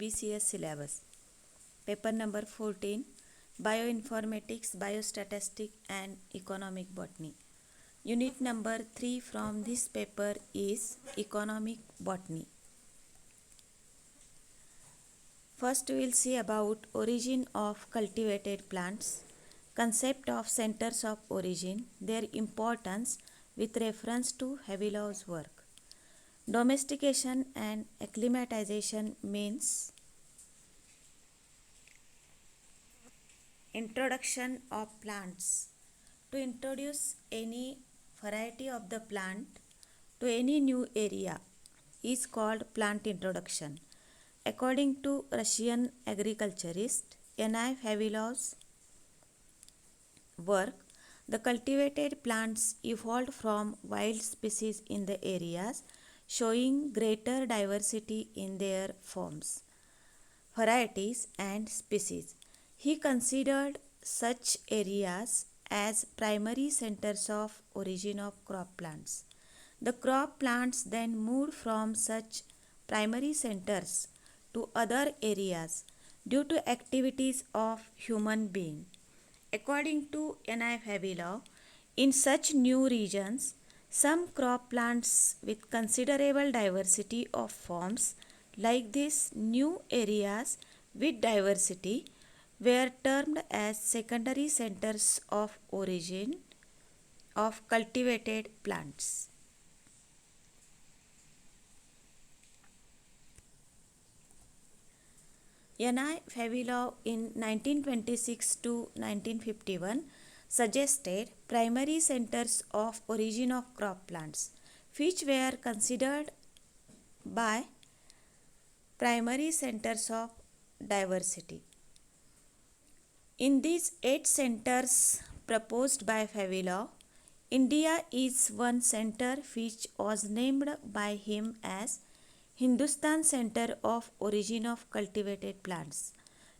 CBCS syllabus. Paper number 14, Bioinformatics, Biostatistics and Economic Botany. Unit number 3 from this paper is Economic Botany. First we will see about origin of cultivated plants, concept of centers of origin, their importance with reference to Havilow's work. Domestication and acclimatization means introduction of plants. To introduce any variety of the plant to any new area is called plant introduction. According to Russian agriculturist N.I. Vavilow's work, the cultivated plants evolved from wild species in the areas, showing greater diversity in their forms, varieties and species. He considered such areas as primary centers of origin of crop plants. The crop plants then moved from such primary centers to other areas due to activities of human beings. According to N.I. Vavilow, in such new regions, some crop plants with considerable diversity of forms like these new areas with diversity were termed as secondary centers of origin of cultivated plants. N.I. Vavilov in 1926 to 1951 suggested primary centers of origin of crop plants, which were considered by primary centers of diversity. In these 8 centers proposed by Vavilov, India is one center which was named by him as Hindustan Center of Origin of Cultivated Plants.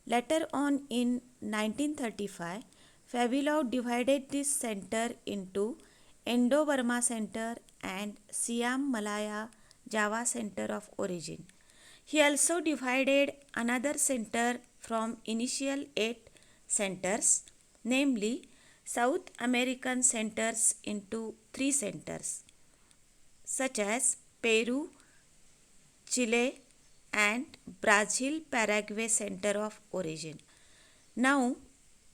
Later on in 1935, Vavilov divided this center into Indo-Burma Center and Siam Malaya Java Center of Origin. He also divided another center from initial 8 centers, namely South American centers, into 3 centers, such as Peru, Chile and Brazil Paraguay center of origin. Now,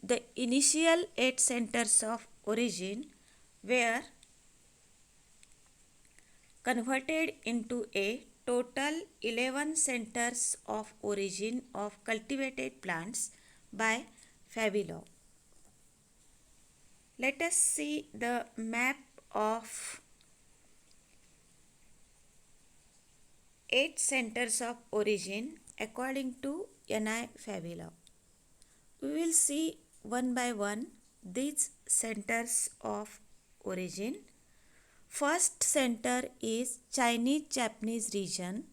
the initial 8 centers of origin were converted into a total 11 centers of origin of cultivated plants by Vavilov. Let us see the map of 8 centers of origin according to N.I. Vavilov. We will see one by one these centers of origin. First center is Chinese-Japanese region.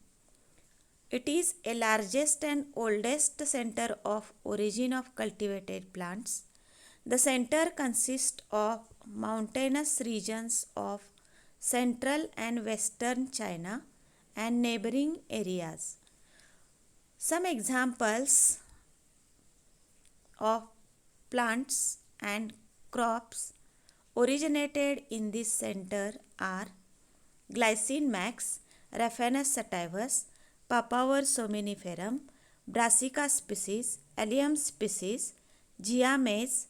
It is a largest and oldest center of origin of cultivated plants. The center consists of mountainous regions of central and western China and neighboring areas. Some examples of plants and crops originated in this center are Glycine max, Raphanus sativus, Papaver somniferum, Brassica species, Allium species, Gia maize,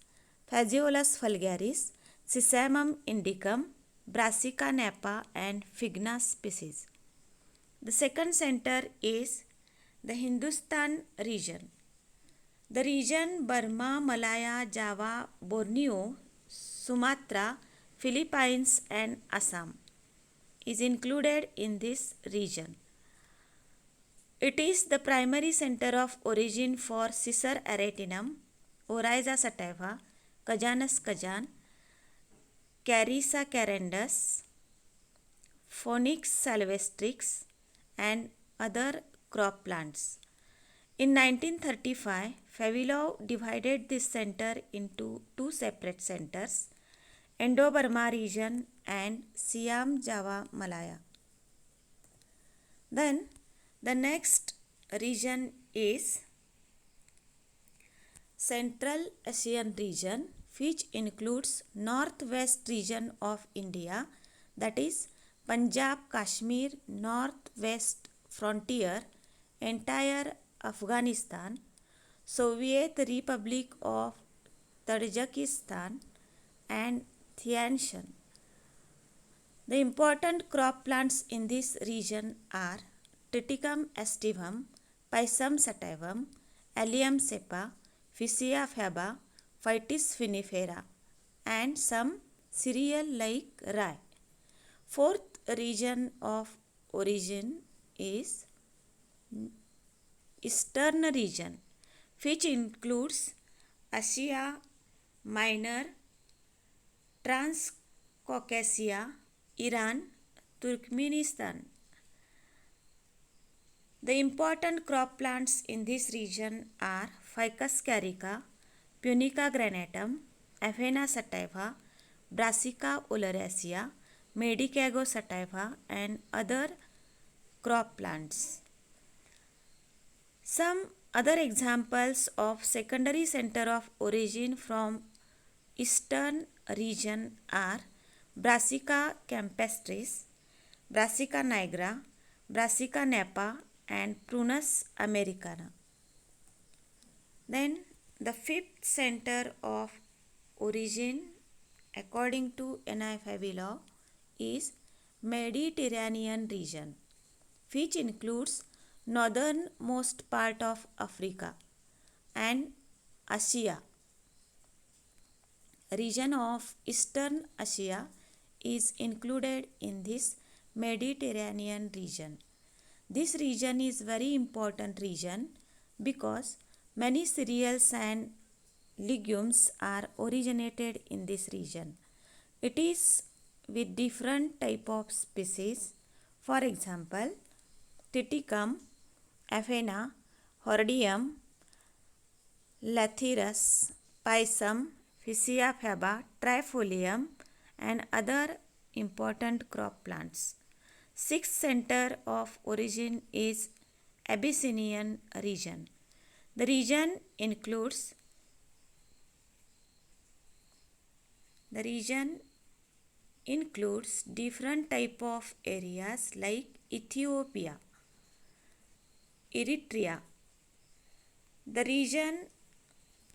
Phaseolus vulgaris, Sesamum indicum, Brassica napa and Figna species. The second center is the Hindustan region. The region Burma, Malaya, Java, Borneo, Sumatra, Philippines and Assam is included in this region. It is the primary center of origin for Cicer aratinum, Oryza sativa, Cajanus cajan, Carissa carandus, Phoenix sylvestrix and other crop plants. In 1935, Vavilov divided this center into 2 separate centers, Indo-Burma region and Siam Java Malaya. Then the next region is Central Asian region, which includes northwest region of India, that is Punjab, Kashmir, northwest frontier, entire Afghanistan, Soviet Republic of Tajikistan, and Tianshan. The important crop plants in this region are Triticum aestivum, Pisum sativum, Allium cepa, Phaeacia faba, Phytis vinifera, and some cereal like rye. Fourth region of origin is Eastern region, which includes Asia Minor, Transcaucasia, Iran, Turkmenistan. The important crop plants in this region are Ficus carica, Punica granatum, Aphena sativa, Brassica oleracea, Medicago sativa, and other crop plants. Some other examples of secondary center of origin from Eastern region are Brassica campestris, Brassica nigra, Brassica napa, and Prunus americana. Then the fifth center of origin according to NIFAB law is Mediterranean region, which includes northernmost part of Africa and Asia. Region of Eastern Asia is included in this Mediterranean region. This region is very important region because many cereals and legumes are originated in this region. It is with different type of species. For example, Triticum, Aphena, Hordeum, Lathyrus, Pisum, Phaeacia faba, Trifolium, and other important crop plants. Sixth center of origin is Abyssinian region. The region includes different type of areas like Ethiopia, Eritrea. The region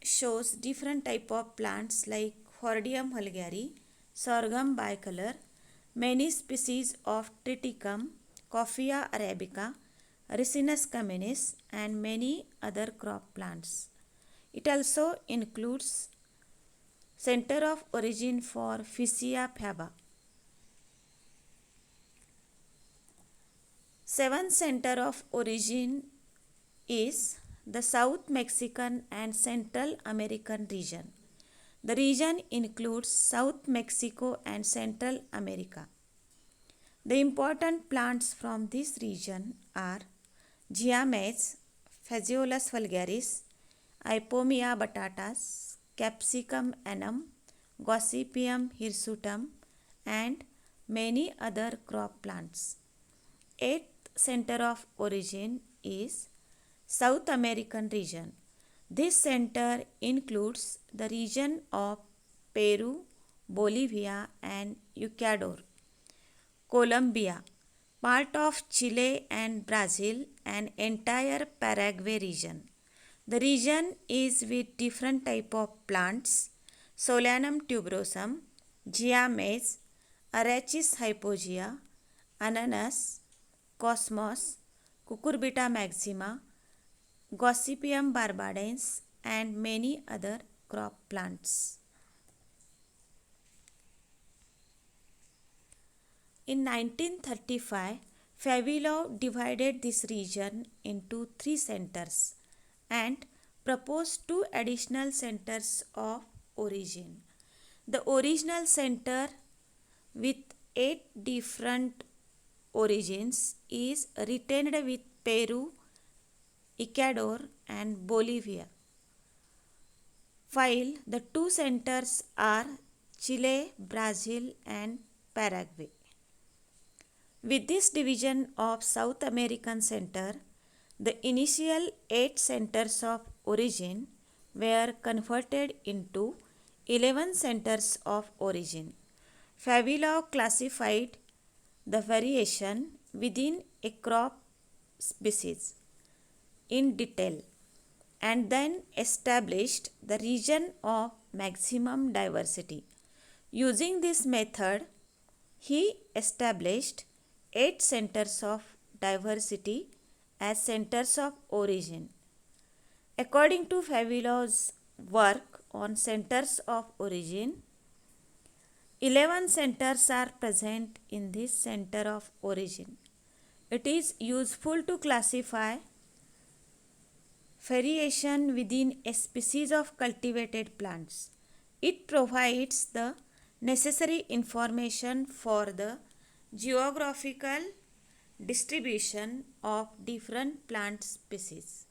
shows different type of plants like Hordeum vulgare, Sorghum bicolor, many species of Triticum, Coffea arabica, Ricinus communis, and many other crop plants. It also includes center of origin for Phaeacia faba. Seventh center of origin is the South Mexican and Central American region. The region includes South Mexico and Central America. The important plants from this region are Ghea maize, Phaseolus vulgaris, Ipomea batatas, Capsicum annuum, Gossypium hirsutum, and many other crop plants. Eighth center of origin is South American region. This center includes the region of Peru, Bolivia, and Ecuador, Colombia, part of Chile and Brazil, and entire Paraguay region. The region is with different type of plants: Solanum tuberosum, Ghea maize, Arachis hypogea, ananas, cosmos, Cucurbita maxima, Gossypium barbadense, and many other crop plants. In 1935, FABI divided this region into 3 centers and proposed 2 additional centers of origin. The original center with 8 different origins is retained with Peru, Ecuador, and Bolivia, while the 2 centers are Chile, Brazil, and Paraguay. With this division of South American center, The initial 8 centers of origin were converted into 11 centers of origin. Fabilov classified the variation within a crop species in detail and then established the region of maximum diversity. Using this method, he established 8 centers of diversity as centers of origin. According to Fabilov's work on centers of origin, 11 centers are present in this center of origin. It is useful to classify variation within a species of cultivated plants. It provides the necessary information for the geographical distribution of different plant species.